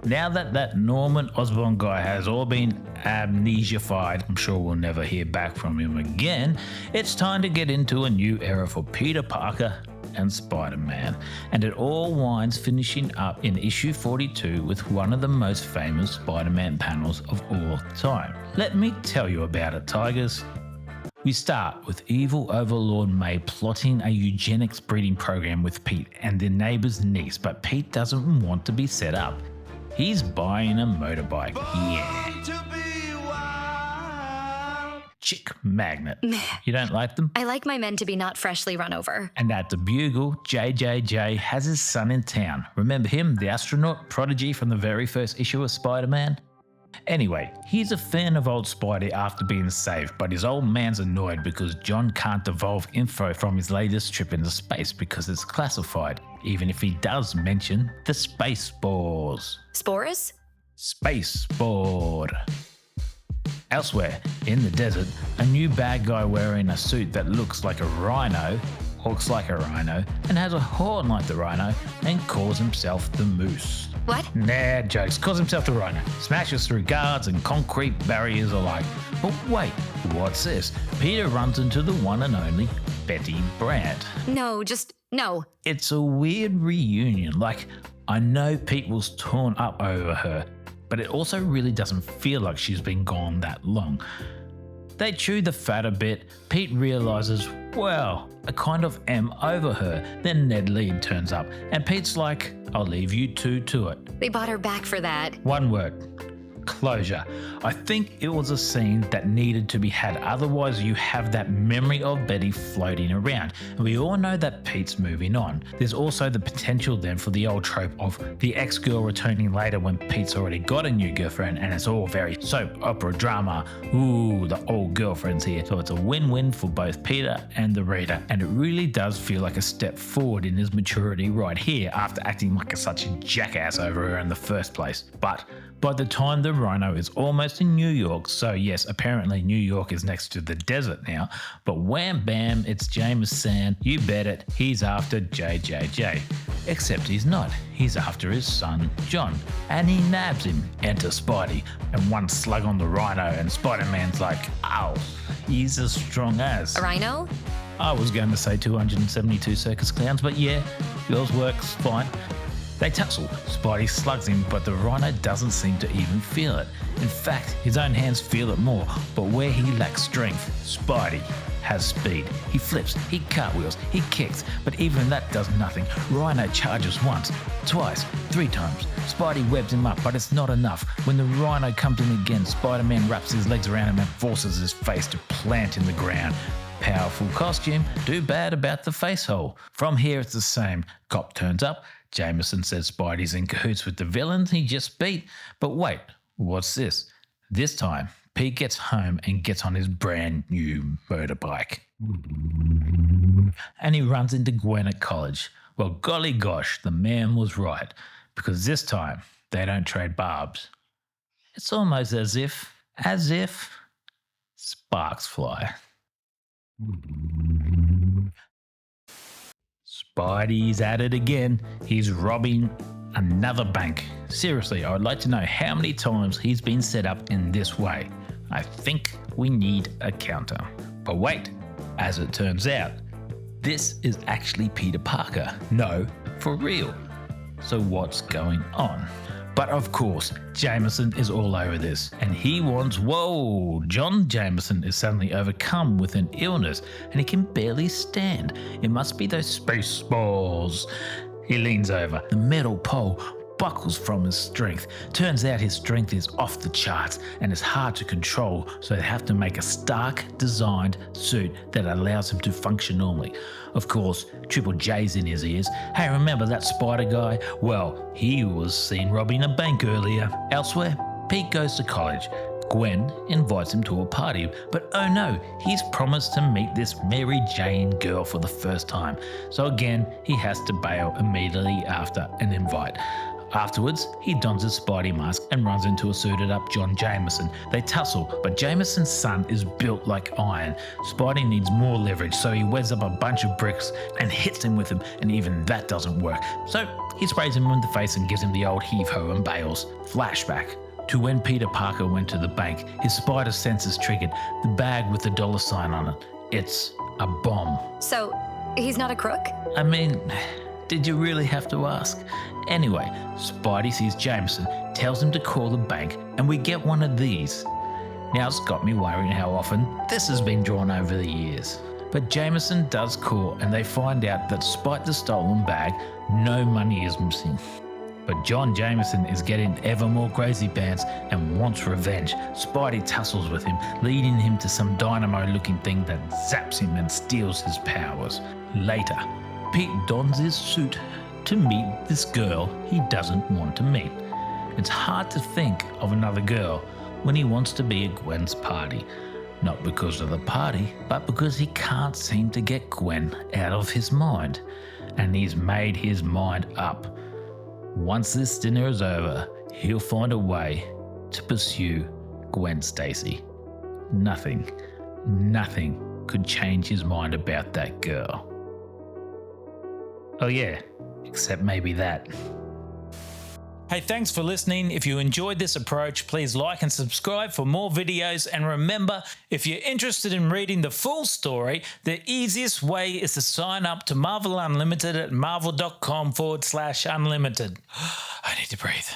Now that Norman Osborn guy has all been amnesified, I'm sure we'll never hear back from him again, it's time to get into a new era for Peter Parker and Spider-Man. And it all winds finishing up in issue 42 with one of the most famous Spider-Man panels of all time. Let me tell you about it, Tigers. We start with evil Overlord May plotting a eugenics breeding program with Pete and their neighbour's niece, but Pete doesn't want to be set up. He's buying a motorbike. Yeah. Chick magnet. You don't like them? I like my men to be not freshly run over. And at the Bugle, JJJ has his son in town. Remember him, the astronaut prodigy from the very first issue of Spider-Man? Anyway, he's a fan of old Spidey after being saved, but his old man's annoyed because John can't divulge info from his latest trip into space because it's classified, even if he does mention the space spores. Spores? Space spore. Elsewhere, in the desert, a new bad guy wearing a suit that looks like a rhino, and has a horn like the rhino, and calls himself the Moose. What? Nah, jokes. Calls himself the Rhino. Smashes through guards and concrete barriers alike. But wait, what's this? Peter runs into the one and only Betty Brant. No. It's a weird reunion. Like, I know Pete was torn up over her, but it also really doesn't feel like she's been gone that long. They chew the fat a bit. Pete realises, well, I kind of am over her. Then Ned Lead turns up, and Pete's like, I'll leave you two to it. They bought her back for that. One word. Closure. I think it was a scene that needed to be had, otherwise you have that memory of Betty floating around, and we all know that Pete's moving on. There's also the potential then for the old trope of the ex-girl returning later when Pete's already got a new girlfriend, and it's all very soap opera drama. Ooh, the old girlfriend's here. So it's a win-win for both Peter and the reader, and it really does feel like a step forward in his maturity right here after acting like such a jackass over her in the first place. But by the time the Rhino is almost in New York, so yes, apparently New York is next to the desert now, but wham bam, it's Jameson, you bet it, he's after JJJ. Except he's not, he's after his son John, and he nabs him, enter Spidey, and one slug on the Rhino and Spider-Man's like, ow, he's as strong as. A rhino? I was going to say 272 circus clowns, but yeah, yours works fine. They tussle, Spidey slugs him, but the Rhino doesn't seem to even feel it. In fact, his own hands feel it more, but where he lacks strength, Spidey has speed. He flips, he cartwheels, he kicks, but even that does nothing. Rhino charges once, twice, 3 times. Spidey webs him up, but it's not enough. When the Rhino comes in again, Spider-Man wraps his legs around him and forces his face to plant in the ground. Powerful costume, too bad about the face hole. From here it's the same. Cop turns up, Jameson says Spidey's in cahoots with the villains he just beat. But wait, what's this? This time, Pete gets home and gets on his brand new motorbike. And he runs into Gwen at college. Well, golly gosh, the man was right. Because this time, they don't trade barbs. It's almost as if sparks fly. Spidey's at it again. He's robbing another bank. Seriously, I would like to know how many times he's been set up in this way. I think we need a counter. But wait, as it turns out, this is actually Peter Parker. No, for real. So what's going on? But of course, Jameson is all over this, and he wants, whoa, John Jameson is suddenly overcome with an illness, and he can barely stand. It must be those space spores. He leans over. The metal pole buckles from his strength. Turns out his strength is off the charts and is hard to control, so they have to make a Stark designed suit that allows him to function normally. Of course, Triple J's in his ears. Hey, remember that spider guy? Well, he was seen robbing a bank earlier. Elsewhere, Pete goes to college. Gwen invites him to a party, but oh no, he's promised to meet this Mary Jane girl for the first time. So again, he has to bail immediately after an invite. Afterwards, he dons his Spidey mask and runs into a suited up John Jameson. They tussle, but Jameson's son is built like iron. Spidey needs more leverage, so he weds up a bunch of bricks and hits him with them, and even that doesn't work. So he sprays him in the face and gives him the old heave-ho and bails. Flashback to when Peter Parker went to the bank. His spider senses triggered. The bag with the dollar sign on it. It's a bomb. So, he's not a crook? I mean, did you really have to ask? Anyway, Spidey sees Jameson, tells him to call the bank, and we get one of these. Now it's got me worrying how often this has been drawn over the years. But Jameson does call, and they find out that despite the stolen bag, no money is missing. But John Jameson is getting ever more crazy pants and wants revenge. Spidey tussles with him, leading him to some dynamo-looking thing that zaps him and steals his powers. Later, Pete dons his suit to meet this girl he doesn't want to meet. It's hard to think of another girl when he wants to be at Gwen's party. Not because of the party, but because he can't seem to get Gwen out of his mind. And he's made his mind up. Once this dinner is over, he'll find a way to pursue Gwen Stacy. Nothing could change his mind about that girl. Oh yeah, except maybe that. Hey, thanks for listening. If you enjoyed this approach, please like and subscribe for more videos. And remember, if you're interested in reading the full story, the easiest way is to sign up to Marvel Unlimited at marvel.com/unlimited. I need to breathe.